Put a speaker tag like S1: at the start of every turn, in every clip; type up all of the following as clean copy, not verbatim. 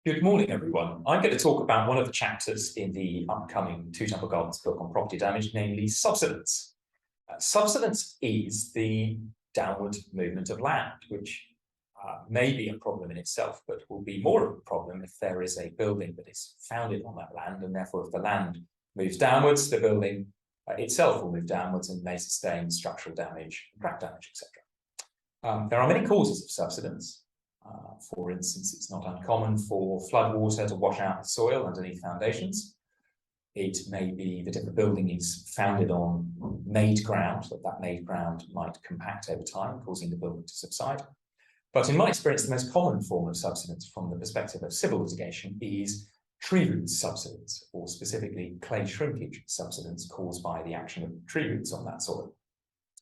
S1: Good morning, everyone. I'm going to talk about one of the chapters in the upcoming Two Temple Gardens book on property damage, namely subsidence. Subsidence is the downward movement of land, which may be a problem in itself, but will be more of a problem if there is a building that is founded on that land, and therefore if the land moves downwards, the building itself will move downwards and may sustain structural damage, crack damage, etc. There are many causes of subsidence. For instance, it's not uncommon for floodwater to wash out the soil underneath foundations. It may be that if a building is founded on made ground, that made ground might compact over time, causing the building to subside. But in my experience, the most common form of subsidence from the perspective of civil litigation is tree root subsidence, or specifically clay shrinkage subsidence caused by the action of tree roots on that soil.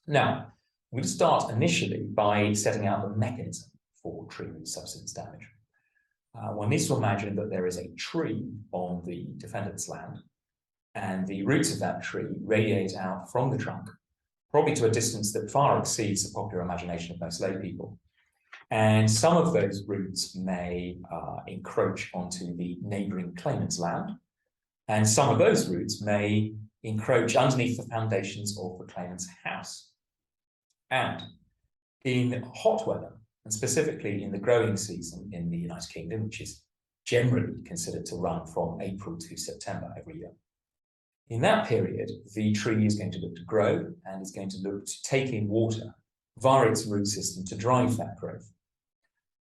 S1: Now, I'm going to start initially by setting out the mechanism for tree root subsidence damage. One needs to imagine that there is a tree on the defendant's land, and the roots of that tree radiate out from the trunk, probably to a distance that far exceeds the popular imagination of most lay people. And some of those roots may encroach onto the neighbouring claimant's land, and some of those roots may encroach underneath the foundations of the claimant's house. And in hot weather, and specifically in the growing season in the United Kingdom, which is generally considered to run from April to September every year. In that period, the tree is going to look to grow and is going to look to take in water via its root system to drive that growth.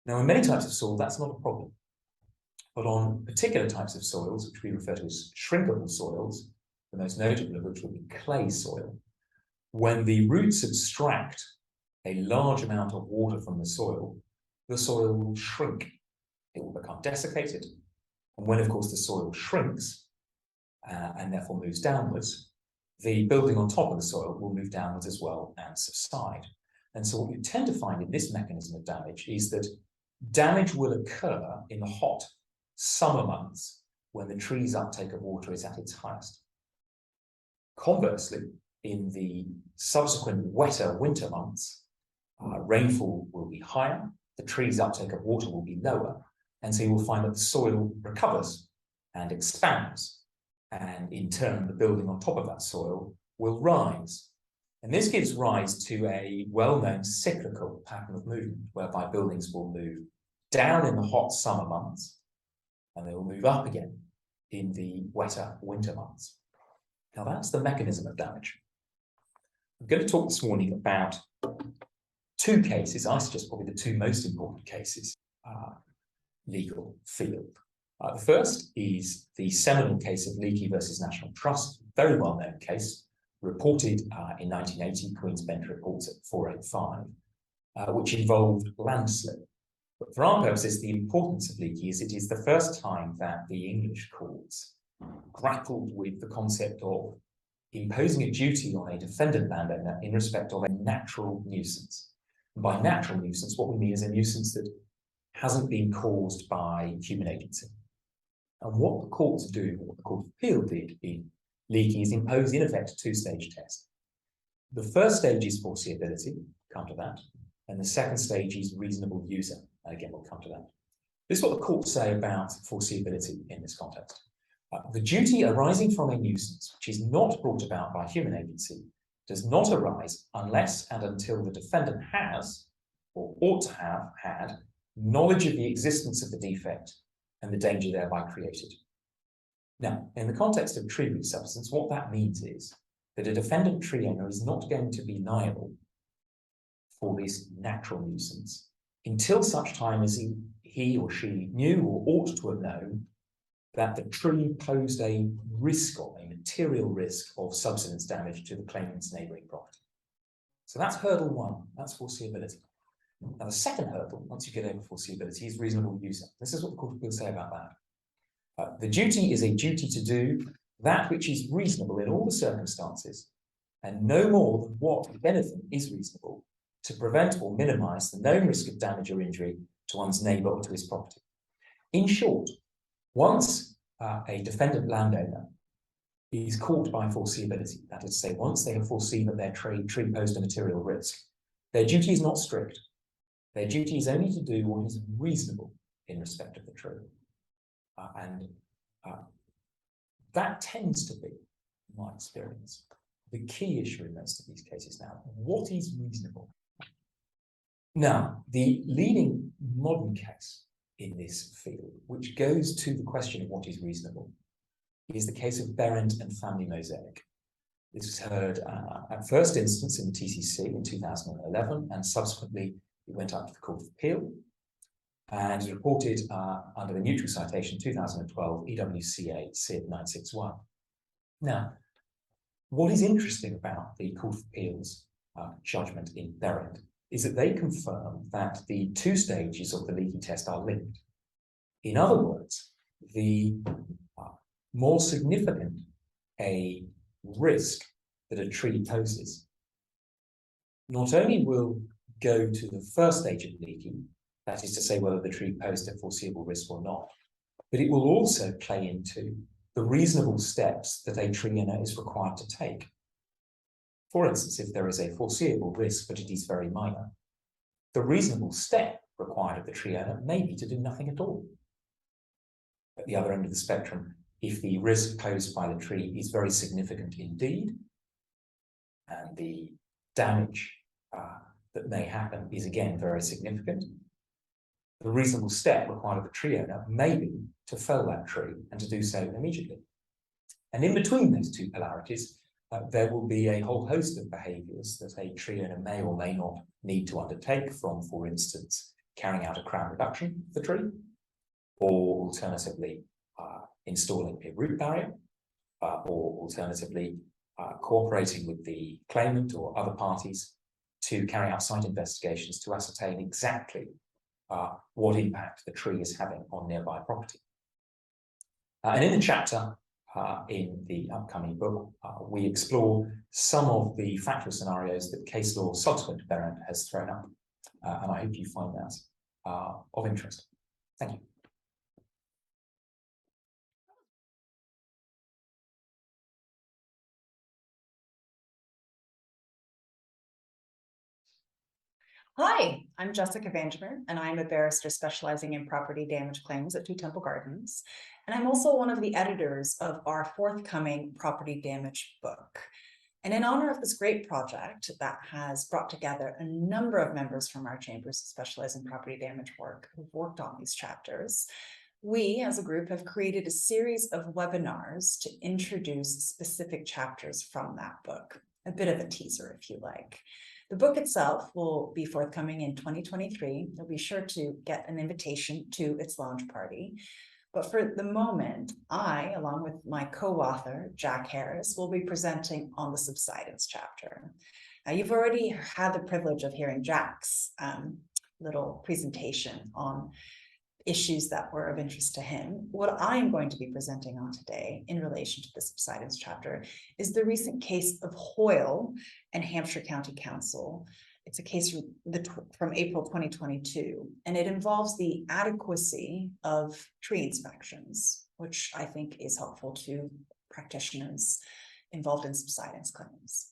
S1: Now, in many types of soil, that's not a problem. But on particular types of soils, which we refer to as shrinkable soils, the most notable of which will be clay soil, when the roots abstract a large amount of water from the soil will shrink. It will become desiccated. And when, of course, the soil shrinks and therefore moves downwards, the building on top of the soil will move downwards as well and subside. And so what you tend to find in this mechanism of damage is that damage will occur in the hot summer months when the tree's uptake of water is at its highest. Conversely, in the subsequent wetter winter months, rainfall will be higher, the tree's uptake of water will be lower, and so you will find that the soil recovers and expands, and in turn the building on top of that soil will rise. And this gives rise to a well-known cyclical pattern of movement, whereby buildings will move down in the hot summer months, and they will move up again in the wetter winter months. Now that's the mechanism of damage. I'm going to talk this morning about two cases, I suggest probably the two most important cases, legal field. The first is the seminal case of Leakey versus National Trust, very well-known case, reported in 1980, Queen's Bench reports at 485, which involved landslip. But for our purposes, the importance of Leakey is it is the first time that the English courts grappled with the concept of imposing a duty on a defendant landowner in respect of a natural nuisance. And by natural nuisance, what we mean is a nuisance that hasn't been caused by human agency. And what the courts do, what the Court of Appeal did in Leakey, is impose, in effect, a two-stage test. The first stage is foreseeability, come to that, and the second stage is reasonable user. Again, we'll come to that. This is what the courts say about foreseeability in this context. The duty arising from a nuisance, which is not brought about by human agency, does not arise unless and until the defendant has, or ought to have had, knowledge of the existence of the defect and the danger thereby created. Now, in the context of tree root subsidence, what that means is that a defendant tree owner is not going to be liable for this natural nuisance until such time as he or she knew or ought to have known that the tree posed a risk of, a material risk of subsidence damage to the claimant's neighbouring property. So that's hurdle one, that's foreseeability. Now the second hurdle, once you get over foreseeability, is reasonable user. This is what the Court of Appeal say about that. The duty is a duty to do that which is reasonable in all the circumstances, and no more than what, if anything, is reasonable to prevent or minimise the known risk of damage or injury to one's neighbour or to his property. In short, once a defendant landowner is caught by foreseeability, that is to say, once they have foreseen that their tree posed a material risk, their duty is not strict. Their duty is only to do what is reasonable in respect of the tree. and that tends to be, in my experience, the key issue in most of these cases now. What is reasonable? Now, the leading modern case in this field, which goes to the question of what is reasonable, is the case of Berendt and Family Mosaic. This was heard at first instance in the TCC in 2011, and subsequently it went up to the Court of Appeal, and is reported under the neutral citation 2012 EWCA CID 961. Now, what is interesting about the Court of Appeal's judgment in Berendt is that they confirm that the two stages of the leaky test are linked. In other words, the more significant a risk that a tree poses, not only will go to the first stage of leaking, that is to say whether the tree posed a foreseeable risk or not, but it will also play into the reasonable steps that a tree owner is required to take. For instance, if there is a foreseeable risk, but it is very minor, the reasonable step required of the tree owner may be to do nothing at all. At the other end of the spectrum, if the risk posed by the tree is very significant indeed, and the damage that may happen is again very significant, the reasonable step required of the tree owner may be to fell that tree and to do so immediately. And in between those two polarities, there will be a whole host of behaviours that a tree owner may or may not need to undertake, from, for instance, carrying out a crown reduction of the tree, or alternatively installing a root barrier, or alternatively cooperating with the claimant or other parties to carry out site investigations to ascertain exactly what impact the tree is having on nearby property. And in the chapter in the upcoming book, we explore some of the factual scenarios that case law subsequent to Berendt has thrown up, and I hope you find that of interest. Thank you.
S2: Hi, I'm Jessica Vandiver, and I'm a barrister specializing in property damage claims at 2 Temple Gardens. And I'm also one of the editors of our forthcoming property damage book. And in honor of this great project that has brought together a number of members from our chambers who specialize in property damage work who've worked on these chapters, we as a group have created a series of webinars to introduce specific chapters from that book. A bit of a teaser, if you like. The book itself will be forthcoming in 2023. You'll be sure to get an invitation to its launch party. But for the moment, I, along with my co-author, Jack Harris, will be presenting on the subsidence chapter. You've already had the privilege of hearing Jack's little presentation on issues that were of interest to him. What I am going to be presenting on today in relation to the subsidence chapter is the recent case of Hoyle and Hampshire County Council. It's a case from April 2022, and it involves the adequacy of tree inspections, which I think is helpful to practitioners involved in subsidence claims.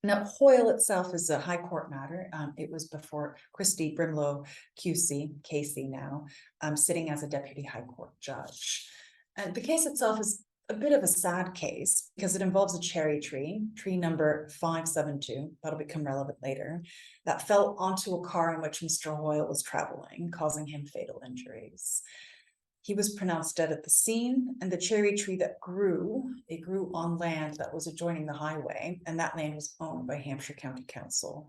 S2: Now, Hoyle itself is a high court matter. It was before Christy Brimlow QC, Casey now, sitting as a deputy high court judge. And the case itself is a bit of a sad case because it involves a cherry tree, tree number 572, that'll become relevant later, that fell onto a car in which Mr. Hoyle was traveling, causing him fatal injuries. He was pronounced dead at the scene, and the cherry tree that grew, it grew on land that was adjoining the highway, and that land was owned by Hampshire County Council.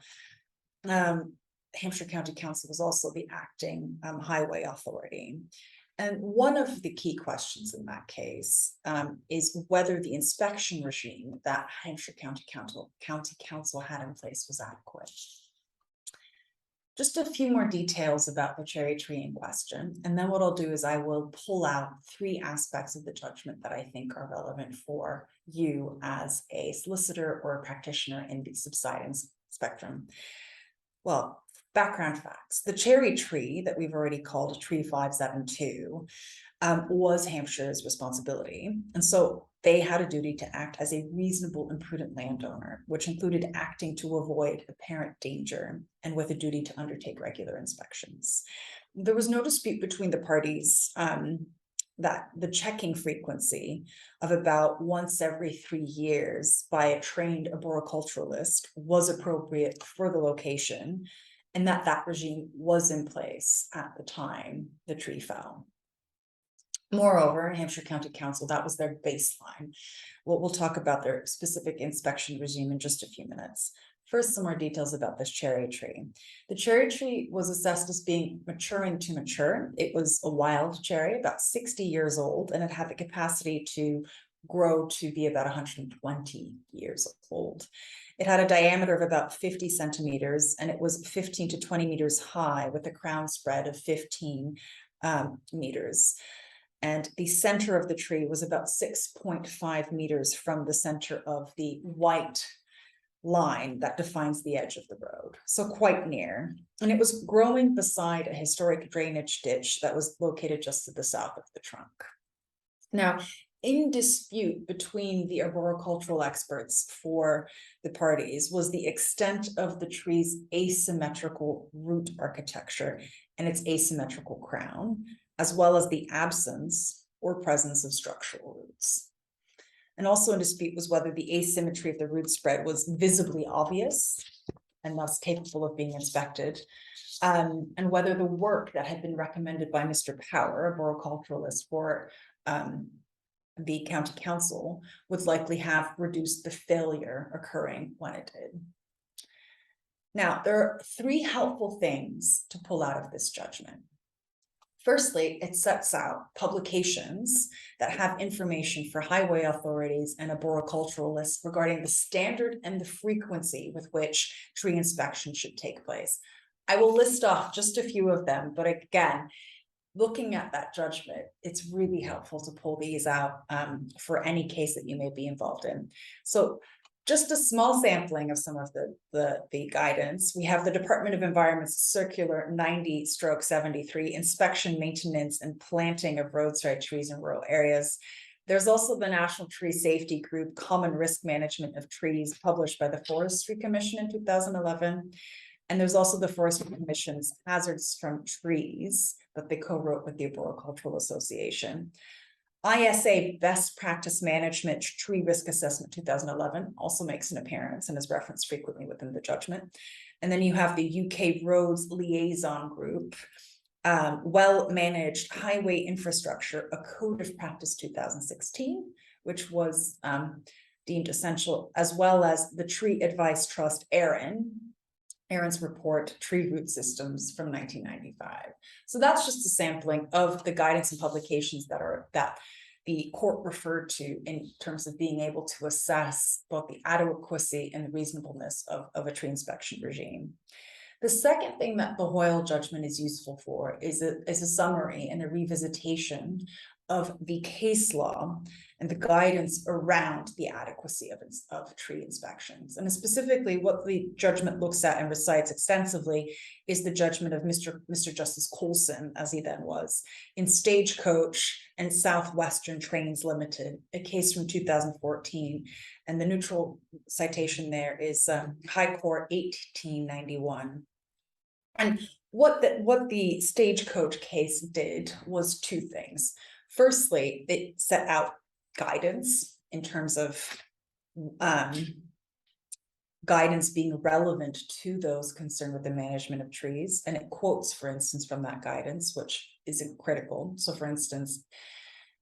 S2: Hampshire County Council was also the acting highway authority. And one of the key questions in that case is whether the inspection regime that Hampshire County Council had in place was adequate. Just a few more details about the cherry tree in question, and then what I'll do is I will pull out 3 aspects of the judgment that I think are relevant for you as a solicitor or a practitioner in the subsidence spectrum. Well, background facts. The cherry tree that we've already called tree 572 was Hampshire's responsibility, and so they had a duty to act as a reasonable and prudent landowner, which included acting to avoid apparent danger and with a duty to undertake regular inspections. There was no dispute between the parties that the checking frequency of about once every 3 years by a trained arboriculturalist was appropriate for the location, and that regime was in place at the time the tree fell. Moreover, Hampshire County Council, that was their baseline. We'll talk about their specific inspection regime in just a few minutes. First, some more details about this cherry tree. The cherry tree was assessed as being maturing to mature. It was a wild cherry, about 60 years old, and it had the capacity to grow to be about 120 years old. It had a diameter of about 50 centimeters, and it was 15 to 20 meters high with a crown spread of 15 meters. And the center of the tree was about 6.5 meters from the center of the white line that defines the edge of the road, so quite near. And it was growing beside a historic drainage ditch that was located just to the south of the trunk. Now, in dispute between the arboricultural experts for the parties was the extent of the tree's asymmetrical root architecture and its asymmetrical crown, as well as the absence or presence of structural roots. And also in dispute was whether the asymmetry of the root spread was visibly obvious and thus capable of being inspected, and whether the work that had been recommended by Mr. Power, arboriculturalist for the county council, would likely have reduced the failure occurring when it did. Now, there are 3 helpful things to pull out of this judgment. Firstly, it sets out publications that have information for highway authorities and arboriculturalists regarding the standard and the frequency with which tree inspection should take place. I will list off just a few of them, but again, looking at that judgment, it's really helpful to pull these out for any case that you may be involved in. So just a small sampling of some of the guidance. We have the Department of Environment's Circular 90/73, inspection, maintenance, and planting of roadside trees in rural areas. There's also the National Tree Safety Group, Common Risk Management of Trees, published by the Forestry Commission in 2011. And there's also the Forestry Commission's Hazards from Trees that they co-wrote with the Arboricultural Association. ISA Best Practice Management Tree Risk Assessment 2011 also makes an appearance and is referenced frequently within the judgment. And then you have the UK Roads Liaison Group, Well Managed Highway Infrastructure, a Code of Practice 2016, which was deemed essential, as well as the Tree Advice Trust, Aaron's report, Tree Root Systems from 1995. So that's just a sampling of the guidance and publications that the court referred to in terms of being able to assess both the adequacy and the reasonableness of a tree inspection regime. The second thing that the Hoyle judgment is useful for is a summary and a revisitation of the case law and the guidance around the adequacy of tree inspections. And specifically what the judgment looks at and recites extensively is the judgment of Mr. Justice Coulson, as he then was, in Stagecoach and Southwestern Trains Limited, a case from 2014. And the neutral citation there is High Court 1891. And what the Stagecoach case did was 2 things. Firstly, it set out guidance in terms of guidance being relevant to those concerned with the management of trees. And it quotes, for instance, from that guidance, which isn't critical. So for instance,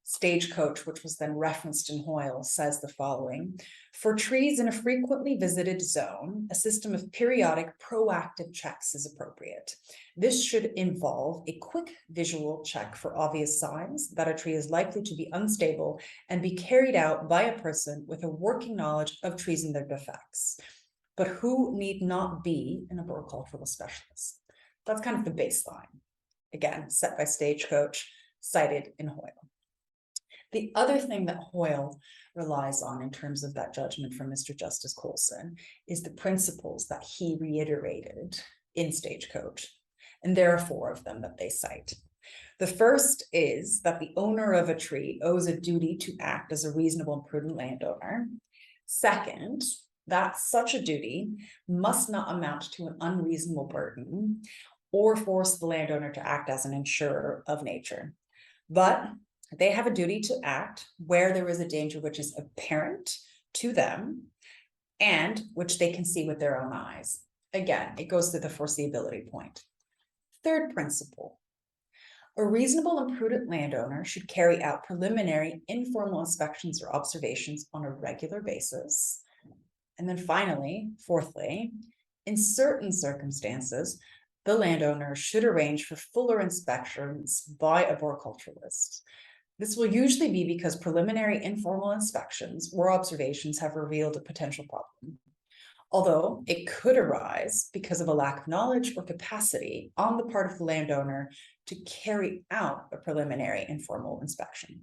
S2: Stagecoach, which was then referenced in Hoyle, says the following: for trees in a frequently visited zone, a system of periodic proactive checks is appropriate. This should involve a quick visual check for obvious signs that a tree is likely to be unstable and be carried out by a person with a working knowledge of trees and their defects, but who need not be an arboricultural specialist. That's kind of the baseline, again, set by Stagecoach, cited in Hoyle. The other thing that Hoyle relies on in terms of that judgment from Mr. Justice Coulson is the principles that he reiterated in Stagecoach. And there are 4 of them that they cite. The first is that the owner of a tree owes a duty to act as a reasonable and prudent landowner. Second, that such a duty must not amount to an unreasonable burden or force the landowner to act as an insurer of nature. But They have a duty to act where there is a danger which is apparent to them and which they can see with their own eyes. Again, it goes to the foreseeability point. Third principle, a reasonable and prudent landowner should carry out preliminary informal inspections or observations on a regular basis. And then finally, fourthly, in certain circumstances, the landowner should arrange for fuller inspections by arboriculturalists. This will usually be because preliminary informal inspections or observations have revealed a potential problem, although it could arise because of a lack of knowledge or capacity on the part of the landowner to carry out a preliminary informal inspection.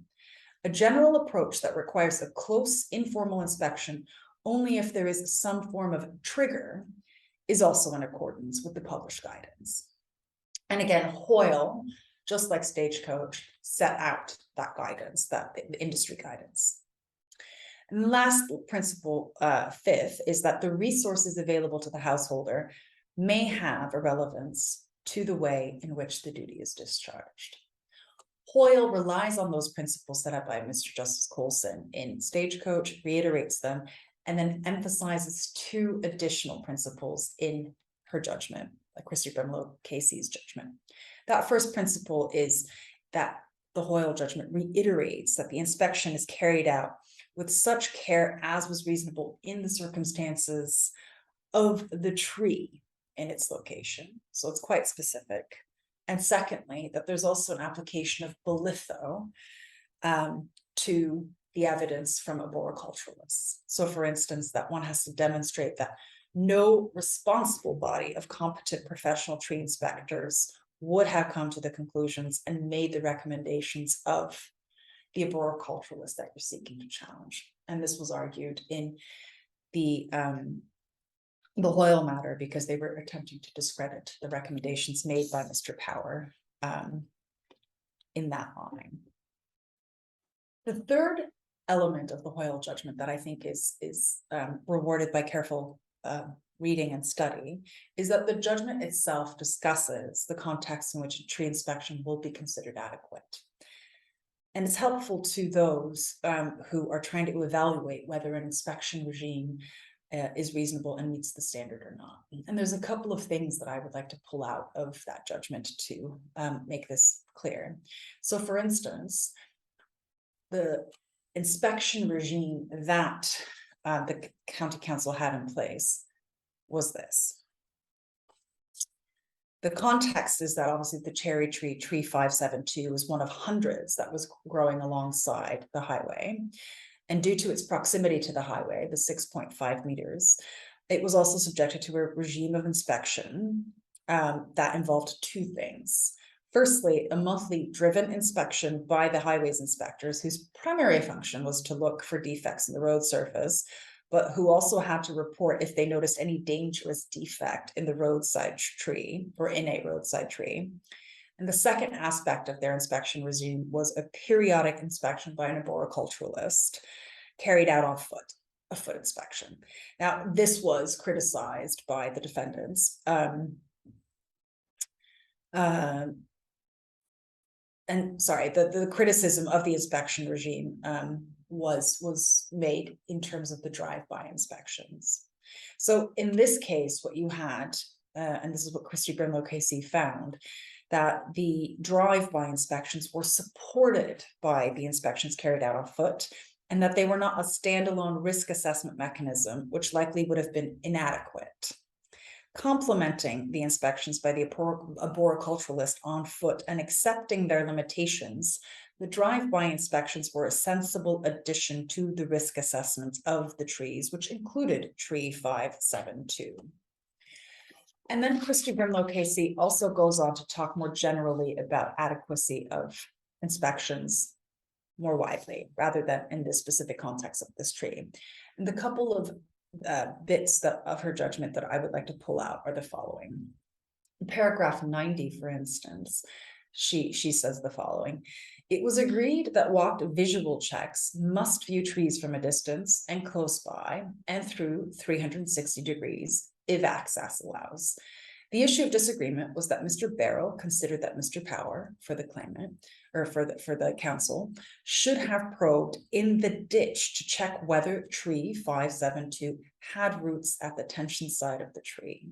S2: A general approach that requires a close informal inspection only if there is some form of trigger is also in accordance with the published guidance. And again, Hoyle, just like Stagecoach, set out that guidance, that the industry guidance. And the last principle, fifth, is that the resources available to the householder may have a relevance to the way in which the duty is discharged. Hoyle relies on those principles set up by Mr. Justice Colson in Stagecoach, reiterates them, and then emphasizes two additional principles in her judgment, like Christy Brimlow Casey's judgment. That first principle is that the Hoyle judgment reiterates that the inspection is carried out with such care as was reasonable in the circumstances of the tree in its location. So it's quite specific. And secondly, that there's also an application of belitho to the evidence from arboriculturalists. So for instance, that one has to demonstrate that no responsible body of competent professional tree inspectors would have come to the conclusions and made the recommendations of the arboriculturalist that you're seeking to challenge. And this was argued in the Hoyle matter because they were attempting to discredit the recommendations made by Mr. Power in that line. The third element of the Hoyle judgment that I think is rewarded by careful reading and study is that the judgment itself discusses the context in which a tree inspection will be considered adequate. And it's helpful to those who are trying to evaluate whether an inspection regime is reasonable and meets the standard or not. And there's a couple of things that I would like to pull out of that judgment to make this clear. So for instance, the inspection regime that the county council had in place was this. The context is that obviously the cherry tree, tree 572, was one of hundreds that was growing alongside the highway. And due to its proximity to the highway, the 6.5 meters, it was also subjected to a regime of inspection that involved two things. Firstly, a monthly driven inspection by the highways inspectors, whose primary function was to look for defects in the road surface, but who also had to report if they noticed any dangerous defect in the roadside tree or in a roadside tree. And the second aspect of their inspection regime was a periodic inspection by an arboriculturalist carried out on foot, a foot inspection. Now, this was criticized by the defendants. And sorry, the criticism of the inspection regime was made in terms of the drive-by inspections. So in this case, what you had, and this is what Christy Brimlow Casey found, that the drive-by inspections were supported by the inspections carried out on foot, and that they were not a standalone risk assessment mechanism, which likely would have been inadequate. Complementing the inspections by the arboriculturalist on foot and accepting their limitations, the drive-by inspections were a sensible addition to the risk assessments of the trees, which included tree 572. And then Christy Brimlow Casey also goes on to talk more generally about adequacy of inspections more widely, rather than in this specific context of this tree. And the couple of bits of her judgment that I would like to pull out are the following. In paragraph 90, for instance, she says the following: it was agreed that walked visual checks must view trees from a distance and close by and through 360 degrees if access allows. The issue of disagreement was that Mr. Barrow considered that Mr. Power, for the claimant, or for the council, should have probed in the ditch to check whether tree 572 had roots at the tension side of the tree.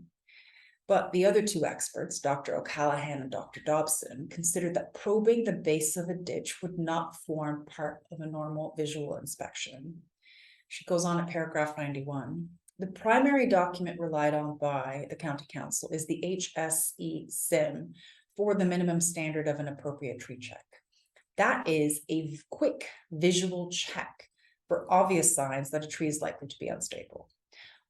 S2: But the other two experts, Dr. O'Callaghan and Dr. Dobson, considered that probing the base of a ditch would not form part of a normal visual inspection. She goes on at paragraph 91. The primary document relied on by the County Council is the HSE SIM for the minimum standard of an appropriate tree check. That is a quick visual check for obvious signs that a tree is likely to be unstable.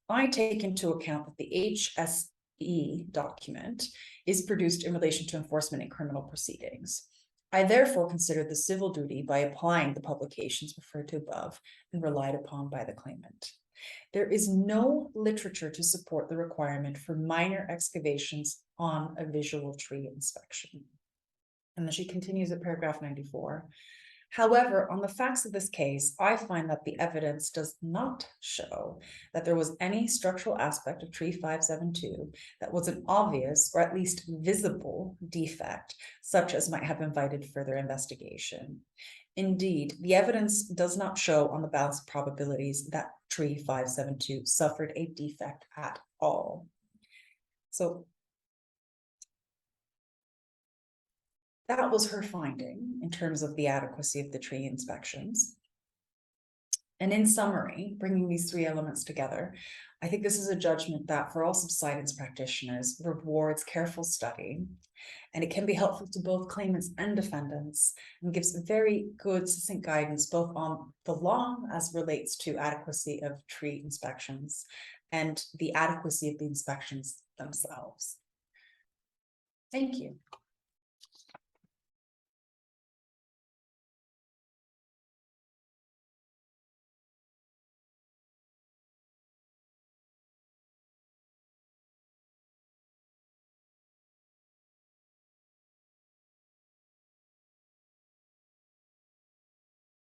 S2: I take into account that the HSE document is produced in relation to enforcement in criminal proceedings. I therefore considered the civil duty by applying the publications referred to above and relied upon by the claimant. There is no literature to support the requirement for minor excavations on a visual tree inspection. And then she continues at paragraph 94. However, on the facts of this case, I find that the evidence does not show that there was any structural aspect of tree 572 that was an obvious or at least visible defect, such as might have invited further investigation. Indeed, the evidence does not show on the balance of probabilities that tree 572 suffered a defect at all. So that was her finding in terms of the adequacy of the tree inspections. And in summary, bringing these three elements together, I think this is a judgment that for all subsidence practitioners rewards careful study, and it can be helpful to both claimants and defendants, and gives very good succinct guidance both on the law as relates to adequacy of tree inspections and the adequacy of the inspections themselves. Thank you.